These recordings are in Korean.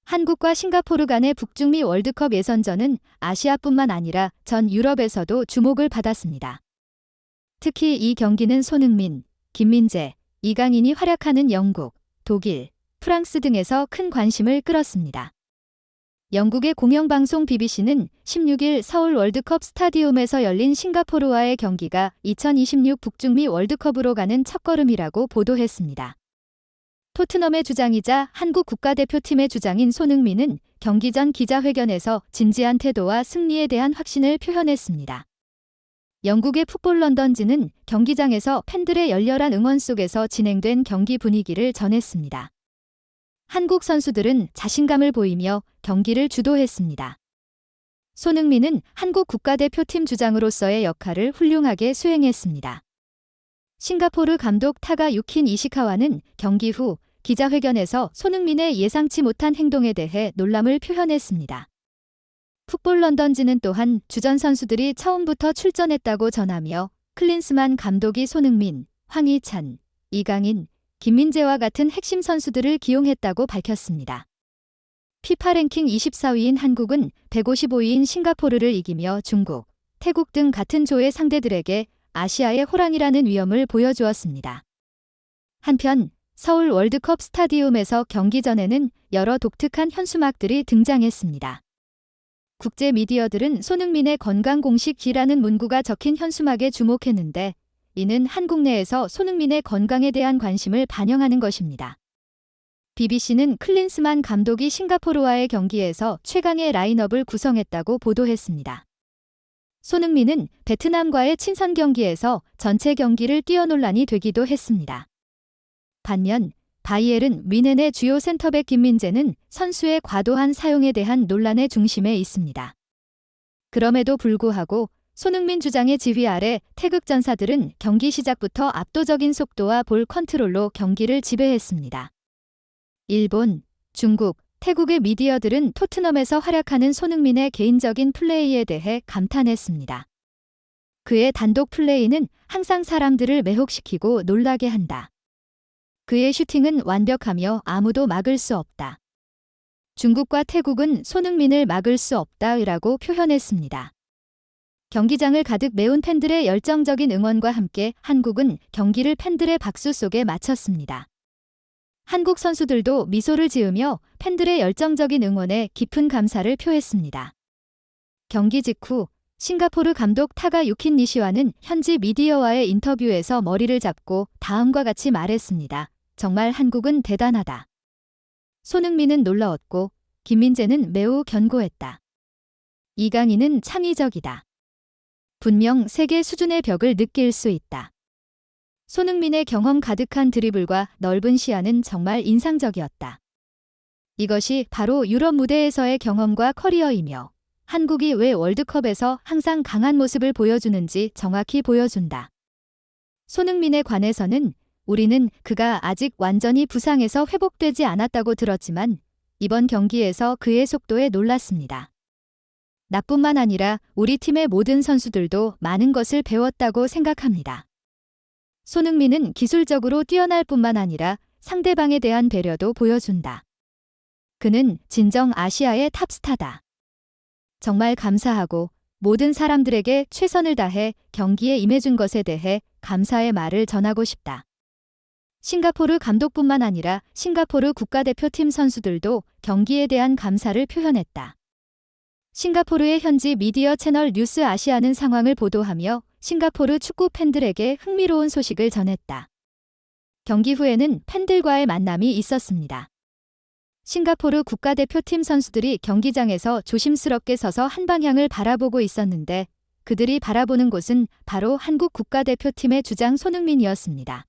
한국과 싱가포르 간의 북중미 월드컵 예선전은 아시아뿐만 아니라 전 유럽에서도 주목을 받았습니다. 특히 이 경기는 손흥민, 김민재, 이강인이 활약하는 영국, 독일, 프랑스 등에서 큰 관심을 끌었습니다. 영국의 공영방송 BBC는 16일 서울 월드컵 스타디움에서 열린 싱가포르와의 경기가 2026 북중미 월드컵으로 가는 첫걸음이라고 보도했습니다. 토트넘의 주장이자 한국 국가대표팀의 주장인 손흥민은 경기 전 기자회견에서 진지한 태도와 승리에 대한 확신을 표현했습니다. 영국의 풋볼 런던지는 경기장에서 팬들의 열렬한 응원 속에서 진행된 경기 분위기를 전했습니다. 한국 선수들은 자신감을 보이며 경기를 주도했습니다. 손흥민은 한국 국가대표팀 주장으로서의 역할을 훌륭하게 수행했습니다. 싱가포르 감독 타가 유킨 이시카와는 경기 후 기자회견에서 손흥민의 예상치 못한 행동에 대해 놀람을 표현했습니다. 풋볼 런던지는 또한 주전 선수들이 처음부터 출전했다고 전하며 클린스만 감독이 손흥민, 황희찬, 이강인, 김민재와 같은 핵심 선수들을 기용했다고 밝혔습니다. 피파 랭킹 24위인 한국은 155위인 싱가포르를 이기며 중국, 태국 등 같은 조의 상대들에게 아시아의 호랑이라는 위엄을 보여주었습니다. 한편 서울 월드컵 스타디움에서 경기 전에는 여러 독특한 현수막들이 등장했습니다. 국제 미디어들은 손흥민의 건강 공식 기라는 문구가 적힌 현수막에 주목했는데 이는 한국 내에서 손흥민의 건강에 대한 관심을 반영하는 것입니다. BBC는 클린스만 감독이 싱가포르와의 경기에서 최강의 라인업을 구성했다고 보도했습니다. 손흥민은 베트남과의 친선 경기에서 전체 경기를 뛰어논란이 되기도 했습니다. 반면 바이에른 뮌헨의 주요 센터백 김민재는 선수의 과도한 사용에 대한 논란의 중심에 있습니다. 그럼에도 불구하고 손흥민 주장의 지휘 아래 태극 전사들은 경기 시작부터 압도적인 속도와 볼 컨트롤로 경기를 지배했습니다. 일본, 중국, 태국의 미디어들은 토트넘에서 활약하는 손흥민의 개인적인 플레이에 대해 감탄했습니다. 그의 단독 플레이는 항상 사람들을 매혹시키고 놀라게 한다. 그의 슈팅은 완벽하며 아무도 막을 수 없다. 중국과 태국은 손흥민을 막을 수 없다라고 표현했습니다. 경기장을 가득 메운 팬들의 열정적인 응원과 함께 한국은 경기를 팬들의 박수 속에 마쳤습니다. 한국 선수들도 미소를 지으며 팬들의 열정적인 응원에 깊은 감사를 표했습니다. 경기 직후 싱가포르 감독 타가 유킨 니시와는 현지 미디어와의 인터뷰에서 머리를 잡고 다음과 같이 말했습니다. 정말 한국은 대단하다. 손흥민은 놀라웠고 김민재는 매우 견고했다. 이강인은 창의적이다. 분명 세계 수준의 벽을 느낄 수 있다. 손흥민의 경험 가득한 드리블과 넓은 시야는 정말 인상적이었다. 이것이 바로 유럽 무대에서의 경험과 커리어이며 한국이 왜 월드컵에서 항상 강한 모습을 보여주는지 정확히 보여준다. 손흥민에 관해서는 우리는 그가 아직 완전히 부상에서 회복되지 않았다고 들었지만 이번 경기에서 그의 속도에 놀랐습니다. 나뿐만 아니라 우리 팀의 모든 선수들도 많은 것을 배웠다고 생각합니다. 손흥민은 기술적으로 뛰어날 뿐만 아니라 상대방에 대한 배려도 보여준다. 그는 진정 아시아의 탑스타다. 정말 감사하고 모든 사람들에게 최선을 다해 경기에 임해준 것에 대해 감사의 말을 전하고 싶다. 싱가포르 감독뿐만 아니라 싱가포르 국가대표팀 선수들도 경기에 대한 감사를 표현했다. 싱가포르의 현지 미디어 채널 뉴스 아시아는 상황을 보도하며 싱가포르 축구 팬들에게 흥미로운 소식을 전했다. 경기 후에는 팬들과의 만남이 있었습니다. 싱가포르 국가대표팀 선수들이 경기장에서 조심스럽게 서서 한 방향을 바라보고 있었는데 그들이 바라보는 곳은 바로 한국 국가대표팀의 주장 손흥민이었습니다.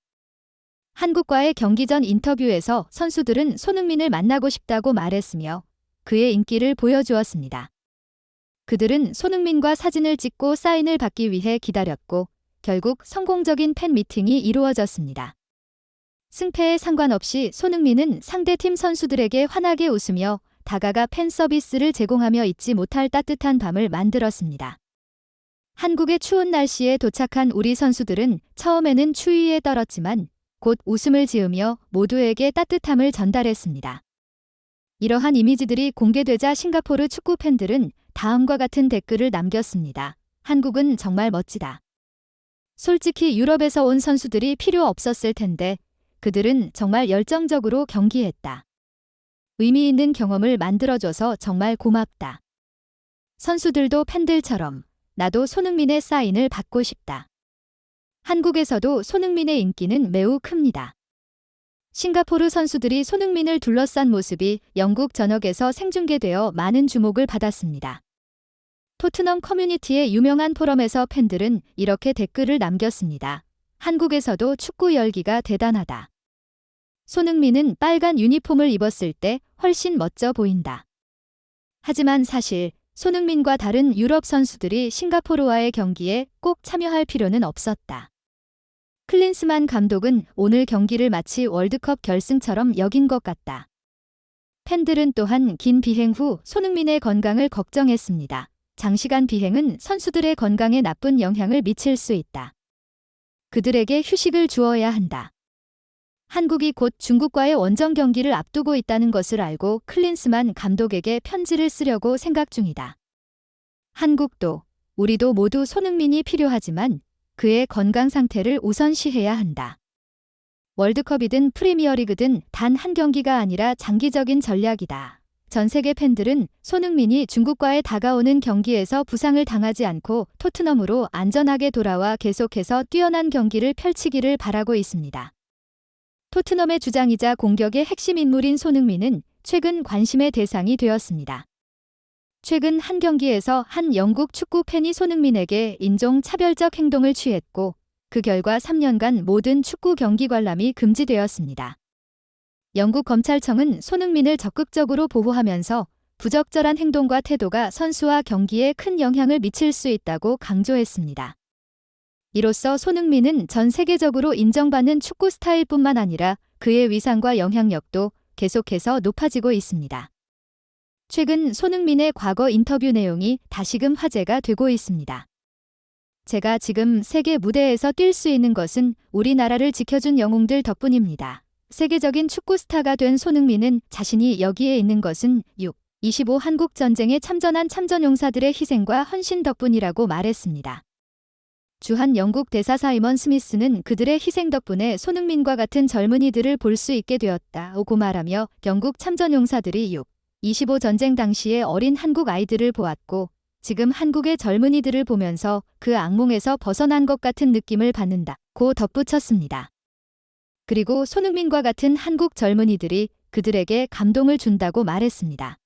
한국과의 경기 전 인터뷰에서 선수들은 손흥민을 만나고 싶다고 말했으며 그의 인기를 보여주었습니다. 그들은 손흥민과 사진을 찍고 사인을 받기 위해 기다렸고 결국 성공적인 팬 미팅이 이루어졌습니다. 승패에 상관없이 손흥민은 상대팀 선수들에게 환하게 웃으며 다가가 팬 서비스를 제공하며 잊지 못할 따뜻한 밤을 만들었습니다. 한국의 추운 날씨에 도착한 우리 선수들은 처음에는 추위에 떨었지만 곧 웃음을 지으며 모두에게 따뜻함을 전달했습니다. 이러한 이미지들이 공개되자 싱가포르 축구 팬들은 다음과 같은 댓글을 남겼습니다. 한국은 정말 멋지다. 솔직히 유럽에서 온 선수들이 필요 없었을 텐데 그들은 정말 열정적으로 경기했다. 의미 있는 경험을 만들어줘서 정말 고맙다. 선수들도 팬들처럼 나도 손흥민의 사인을 받고 싶다. 한국에서도 손흥민의 인기는 매우 큽니다. 싱가포르 선수들이 손흥민을 둘러싼 모습이 영국 전역에서 생중계되어 많은 주목을 받았습니다. 토트넘 커뮤니티의 유명한 포럼에서 팬들은 이렇게 댓글을 남겼습니다. 한국에서도 축구 열기가 대단하다. 손흥민은 빨간 유니폼을 입었을 때 훨씬 멋져 보인다. 하지만 사실 손흥민과 다른 유럽 선수들이 싱가포르와의 경기에 꼭 참여할 필요는 없었다. 클린스만 감독은 오늘 경기를 마치 월드컵 결승처럼 여긴 것 같다. 팬들은 또한 긴 비행 후 손흥민의 건강을 걱정했습니다. 장시간 비행은 선수들의 건강에 나쁜 영향을 미칠 수 있다. 그들에게 휴식을 주어야 한다. 한국이 곧 중국과의 원정 경기를 앞두고 있다는 것을 알고 클린스만 감독에게 편지를 쓰려고 생각 중이다. 한국도, 우리도 모두 손흥민이 필요하지만 그의 건강 상태를 우선시해야 한다. 월드컵이든 프리미어리그든 단 한 경기가 아니라 장기적인 전략이다. 전 세계 팬들은 손흥민이 중국과의 다가오는 경기에서 부상을 당하지 않고 토트넘으로 안전하게 돌아와 계속해서 뛰어난 경기를 펼치기를 바라고 있습니다. 토트넘의 주장이자 공격의 핵심 인물인 손흥민은 최근 관심의 대상이 되었습니다. 최근 한 경기에서 한 영국 축구 팬이 손흥민에게 인종차별적 행동을 취했고 그 결과 3년간 모든 축구 경기 관람이 금지되었습니다. 영국 검찰청은 손흥민을 적극적으로 보호하면서 부적절한 행동과 태도가 선수와 경기에 큰 영향을 미칠 수 있다고 강조했습니다. 이로써 손흥민은 전 세계적으로 인정받는 축구 스타일뿐만 아니라 그의 위상과 영향력도 계속해서 높아지고 있습니다. 최근 손흥민의 과거 인터뷰 내용이 다시금 화제가 되고 있습니다. 제가 지금 세계 무대에서 뛸 수 있는 것은 우리나라를 지켜준 영웅들 덕분입니다. 세계적인 축구 스타가 된 손흥민은 자신이 여기에 있는 것은 6.25 한국전쟁에 참전한 참전용사들의 희생과 헌신 덕분이라고 말했습니다. 주한 영국 대사 사이먼 스미스는 그들의 희생 덕분에 손흥민과 같은 젊은이들을 볼 수 있게 되었다고 말하며 영국 참전용사들이 6.25 전쟁 당시에 어린 한국 아이들을 보았고 지금 한국의 젊은이들을 보면서 그 악몽에서 벗어난 것 같은 느낌을 받는다고 덧붙였습니다. 그리고 손흥민과 같은 한국 젊은이들이 그들에게 감동을 준다고 말했습니다.